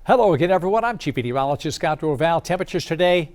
Hello again, everyone. I'm Chief Meteorologist Scott Dorval. Temperatures today,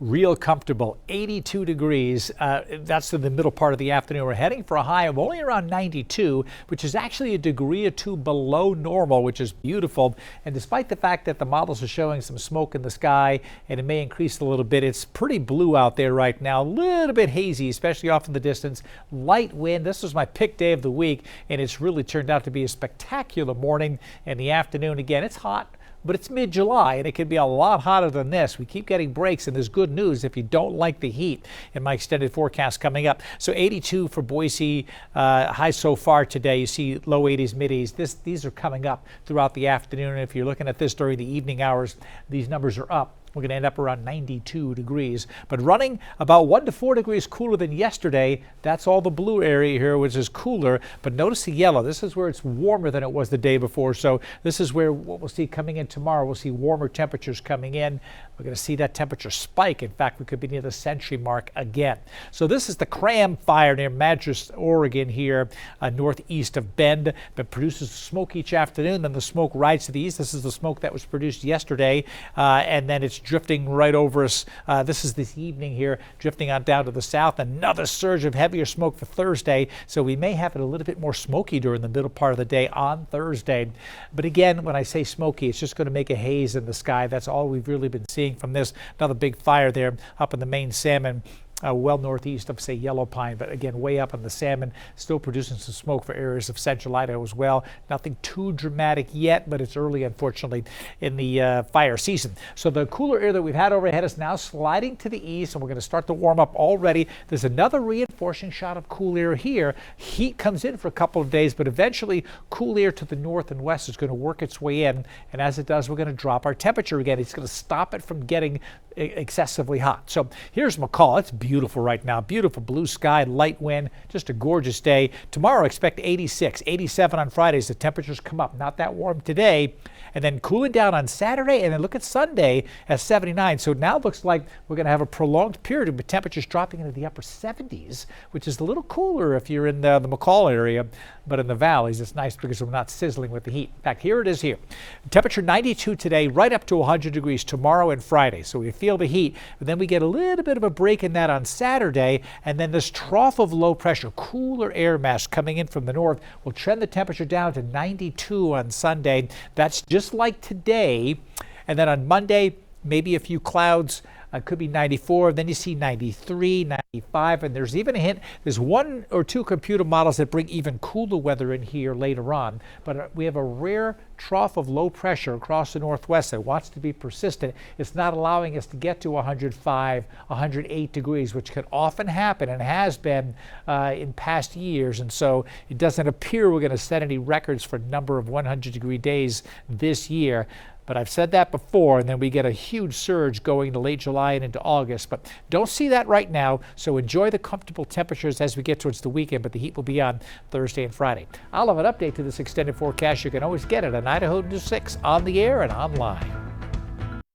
real comfortable, 82 degrees. That's in the middle part of the afternoon. We're heading for a high of only around 92, which is actually a degree or two below normal, which is beautiful. And despite the fact that the models are showing some smoke in the sky and it may increase a little bit, it's pretty blue out there right now. A little bit hazy, especially off in the distance. Light wind. This was my pick day of the week, and it's really turned out to be a spectacular morning. In the afternoon, again, it's hot, but it's mid-July, and it could be a lot hotter than this. We keep getting breaks, and there's good news if you don't like the heat in my extended forecast coming up. So 82 for Boise, high so far today. You see low 80s, mid-80s. These are coming up throughout the afternoon. And if you're looking at this during the evening hours, these numbers are up. We're going to end up around 92 degrees, but running about 1 to 4 degrees cooler than yesterday. That's all the blue area here, which is cooler. But notice the yellow. This is where it's warmer than it was the day before. So this is where what we'll see coming in tomorrow. We'll see warmer temperatures coming in. We're going to see that temperature spike. In fact, we could be near the century mark again. So this is the Cram fire near Madras, Oregon here, northeast of Bend, that produces smoke each afternoon. Then the smoke rides to the east. This is the smoke that was produced yesterday, and then it's drifting right over us. This is this evening here, drifting on down to the south. Another surge of heavier smoke for Thursday. So we may have it a little bit more smoky during the middle part of the day on Thursday. But again, when I say smoky, it's just going to make a haze in the sky. That's all we've really been seeing from this. Another big fire there up in the main salmon. Well northeast of, say, Yellow Pine, but again, way up on the salmon, still producing some smoke for areas of central Idaho as well. Nothing too dramatic yet, but it's early, unfortunately, in the fire season. So the cooler air that we've had overhead is now sliding to the east, and we're going to start to warm up already. There's another reinforcing shot of cool air here. Heat comes in for a couple of days, but eventually cool air to the north and west is going to work its way in, and as it does, we're going to drop our temperature again. It's going to stop it from getting excessively hot. So here's McCall. It's beautiful right now. Beautiful blue sky, light wind, just a gorgeous day. Tomorrow expect 86, 87 on Fridays. The temperatures come up. Not that warm today. And then cooling down on Saturday, and then look at Sunday at 79. So now it looks like we're going to have a prolonged period with temperatures dropping into the upper 70s, which is a little cooler if you're in the McCall area, but in the valleys it's nice because we're not sizzling with the heat. In fact, here it is here. Temperature 92 today, right up to 100 degrees tomorrow and Friday. So we feel the heat, but then we get a little bit of a break in that on Saturday, and then this trough of low pressure, cooler air mass coming in from the north will trend the temperature down to 92 on Sunday. That's just like today. And then on Monday, maybe a few clouds. Could be 94, then you see 93, 95, and there's even a hint. There's 1 or 2 computer models that bring even cooler weather in here later on. But we have a rare trough of low pressure across the northwest that wants to be persistent. It's not allowing us to get to 105, 108 degrees, which can often happen and has been in past years. And so it doesn't appear we're going to set any records for number of 100-degree days this year. But I've said that before, and then we get a huge surge going to late July and into August. But don't see that right now, so enjoy the comfortable temperatures as we get towards the weekend, but the heat will be on Thursday and Friday. I'll have an update to this extended forecast. You can always get it on Idaho News 6 on the air and online.